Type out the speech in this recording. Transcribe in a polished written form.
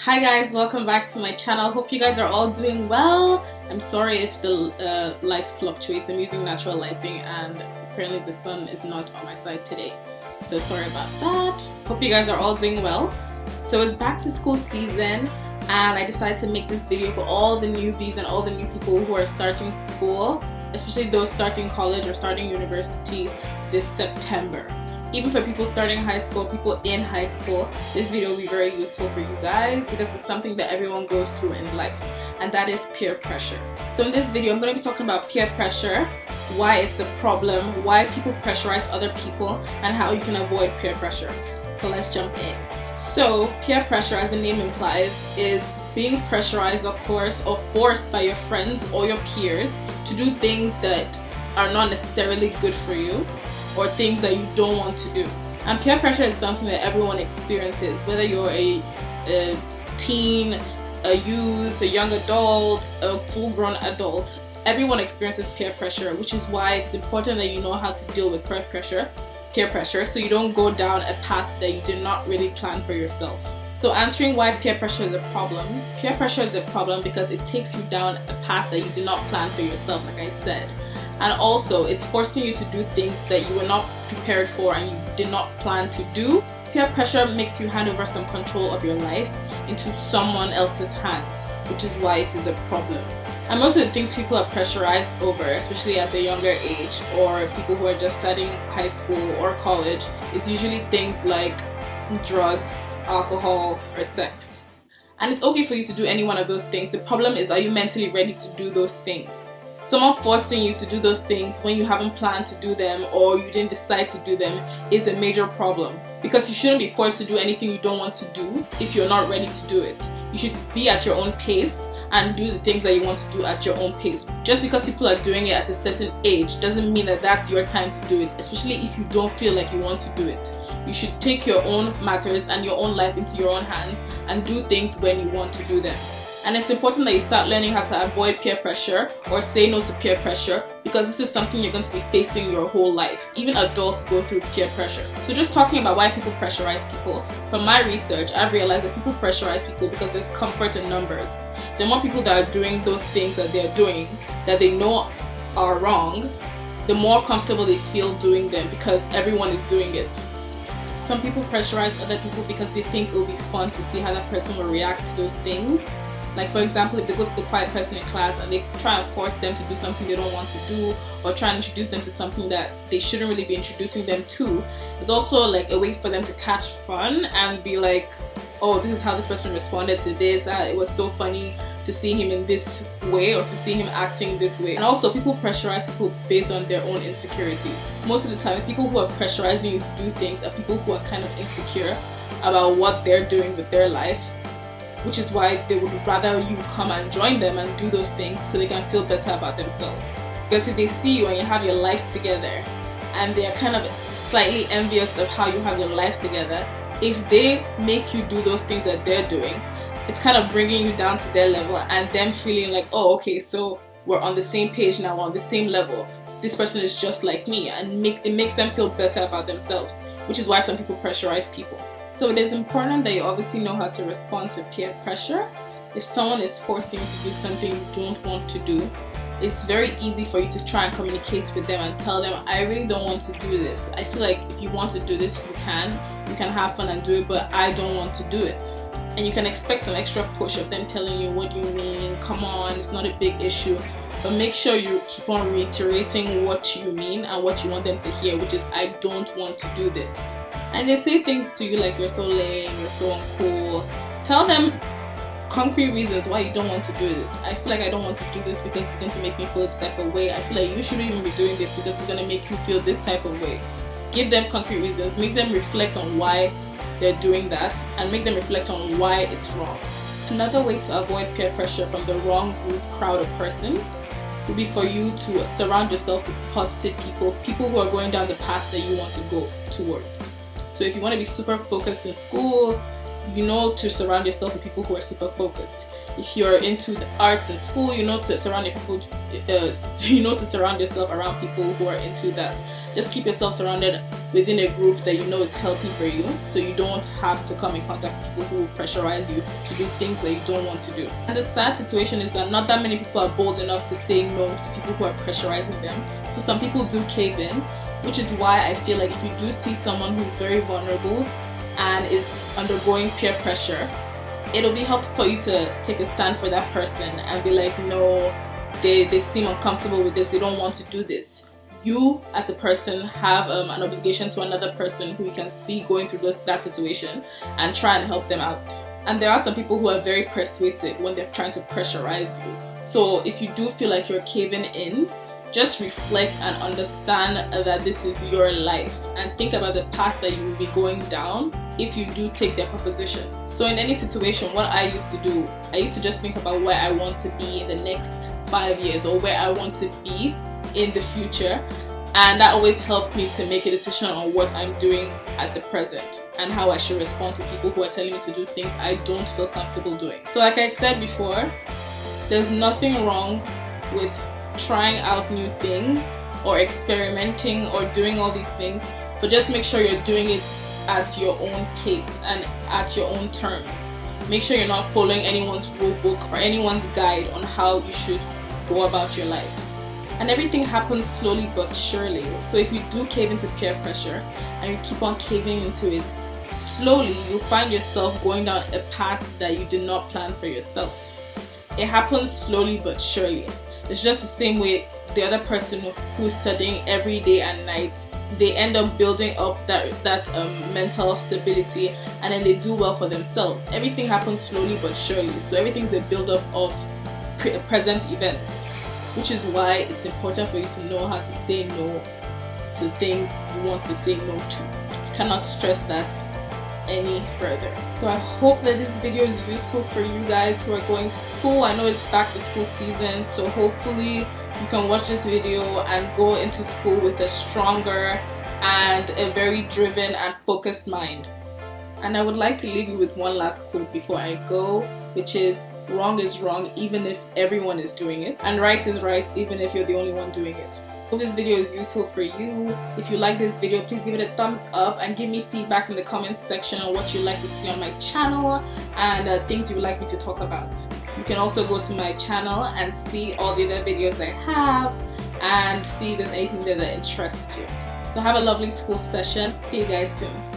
Hi guys, welcome back to my channel. Hope you guys are all doing well. I'm sorry if the light fluctuates. I'm using natural lighting and apparently the sun is not on my side today. So sorry about that. Hope you guys are all doing well. So it's back to school season and I decided to make this video for all the newbies and all the new people who are starting school, especially those starting college or starting university this September. Even for people starting high school, people in high school, this video will be very useful for you guys because it's something that everyone goes through in life, and that is peer pressure. So in this video, I'm going to be talking about peer pressure, why it's a problem, why people pressurize other people, and how you can avoid peer pressure. So let's jump in. So peer pressure, as the name implies, is being pressurized or coerced or forced by your friends or your peers to do things that are not necessarily good for you, or things that you don't want to do. And peer pressure is something that everyone experiences, whether you're a teen, a youth, a young adult, a full-grown adult. Everyone experiences peer pressure, which is why it's important that you know how to deal with peer pressure, so you don't go down a path that you did not really plan for yourself. So answering why peer pressure is a problem. Peer pressure is a problem because it takes you down a path that you did not plan for yourself, like I said. And also, it's forcing you to do things that you were not prepared for and you did not plan to do. Peer pressure makes you hand over some control of your life into someone else's hands, which is why it is a problem. And most of the things people are pressurized over, especially at a younger age, or people who are just studying high school or college, is usually things like drugs, alcohol, or sex. And it's okay for you to do any one of those things. The problem is, are you mentally ready to do those things? Someone forcing you to do those things when you haven't planned to do them or you didn't decide to do them is a major problem, because you shouldn't be forced to do anything you don't want to do if you're not ready to do it. You should be at your own pace and do the things that you want to do at your own pace. Just because people are doing it at a certain age doesn't mean that that's your time to do it, especially if you don't feel like you want to do it. You should take your own matters and your own life into your own hands and do things when you want to do them. And it's important that you start learning how to avoid peer pressure or say no to peer pressure, because this is something you're going to be facing your whole life. Even adults go through peer pressure. So just talking about why people pressurize people, from my research, I've realized that people pressurize people because there's comfort in numbers. The more people that are doing those things that they're doing that they know are wrong, the more comfortable they feel doing them because everyone is doing it. Some people pressurize other people because they think it will be fun to see how that person will react to those things. Like, for example, if they go to the quiet person in class and they try and force them to do something they don't want to do, or try and introduce them to something that they shouldn't really be introducing them to, it's also like a way for them to catch fun and be like, oh, this is how this person responded to this, it was so funny to see him in this way or to see him acting this way. And also, people pressurize people based on their own insecurities. Most of the time, people who are pressurizing you to do things are people who are kind of insecure about what they're doing with their life, which is why they would rather you come and join them and do those things so they can feel better about themselves. Because if they see you and you have your life together and they are kind of slightly envious of how you have your life together, if they make you do those things that they're doing, it's kind of bringing you down to their level and them feeling like, oh, okay, so we're on the same page now, we're on the same level. This person is just like me, and it makes them feel better about themselves, which is why some people pressurize people. So it is important that you obviously know how to respond to peer pressure. If someone is forcing you to do something you don't want to do, it's very easy for you to try and communicate with them and tell them, I really don't want to do this. I feel like if you want to do this, you can have fun and do it, but I don't want to do it. And you can expect some extra push of them telling you, what do you mean? Come on, it's not a big issue. But make sure you keep on reiterating what you mean and what you want them to hear, which is, I don't want to do this. And they say things to you like, you're so lame, you're so uncool. Tell them concrete reasons why you don't want to do this. I feel like I don't want to do this because it's going to make me feel this type of way. I feel like you shouldn't even be doing this because it's going to make you feel this type of way. Give them concrete reasons. Make them reflect on why they're doing that and make them reflect on why it's wrong. Another way to avoid peer pressure from the wrong group, crowd, or person would be for you to surround yourself with positive people who are going down the path that you want to go towards. So if you want to be super focused in school, you know to surround yourself with people who are super focused. If you're into the arts in school, you know to surround yourself around people who are into that. Just keep yourself surrounded within a group that you know is healthy for you, so you don't have to come in contact with people who pressurize you to do things that you don't want to do. And the sad situation is that not that many people are bold enough to say no to people who are pressurizing them. So some people do cave in, which is why I feel like if you do see someone who's very vulnerable and is undergoing peer pressure, it'll be helpful for you to take a stand for that person and be like, no, they seem uncomfortable with this, they don't want to do this. You as a person have an obligation to another person who you can see going through that situation and try and help them out. And there are some people who are very persuasive when they're trying to pressurize you. So if you do feel like you're caving in, just reflect and understand that this is your life and think about the path that you will be going down if you do take their proposition. So in any situation, what I used to do, I used to just think about where I want to be in the next 5 years or where I want to be in the future, and that always helped me to make a decision on what I'm doing at the present and how I should respond to people who are telling me to do things I don't feel comfortable doing. So like I said before, there's nothing wrong with trying out new things or experimenting or doing all these things, but just make sure you're doing it at your own pace and at your own terms. Make sure you're not following anyone's rule book or anyone's guide on how you should go about your life. And everything happens slowly but surely. So if you do cave into peer pressure and you keep on caving into it, slowly you'll find yourself going down a path that you did not plan for yourself. It happens slowly but surely. It's just the same way the other person who's studying every day and night, they end up building up that mental stability, and then they do well for themselves. Everything happens slowly but surely. So everything's the build up of present events, which is why it's important for you to know how to say no to things you want to say no to. You cannot stress that any further. So I hope that this video is useful for you guys who are going to school. I know it's back to school season, so hopefully you can watch this video and go into school with a stronger and a very driven and focused mind. And I would like to leave you with one last quote before I go, which is, wrong is wrong even if everyone is doing it, and right is right even if you're the only one doing it. Hope this video is useful for you. If you like this video, please give it a thumbs up and give me feedback in the comments section on what you'd like to see on my channel and things you would like me to talk about. You can also go to my channel and see all the other videos I have and see if there's anything there that interests you. So have a lovely school session. See you guys soon.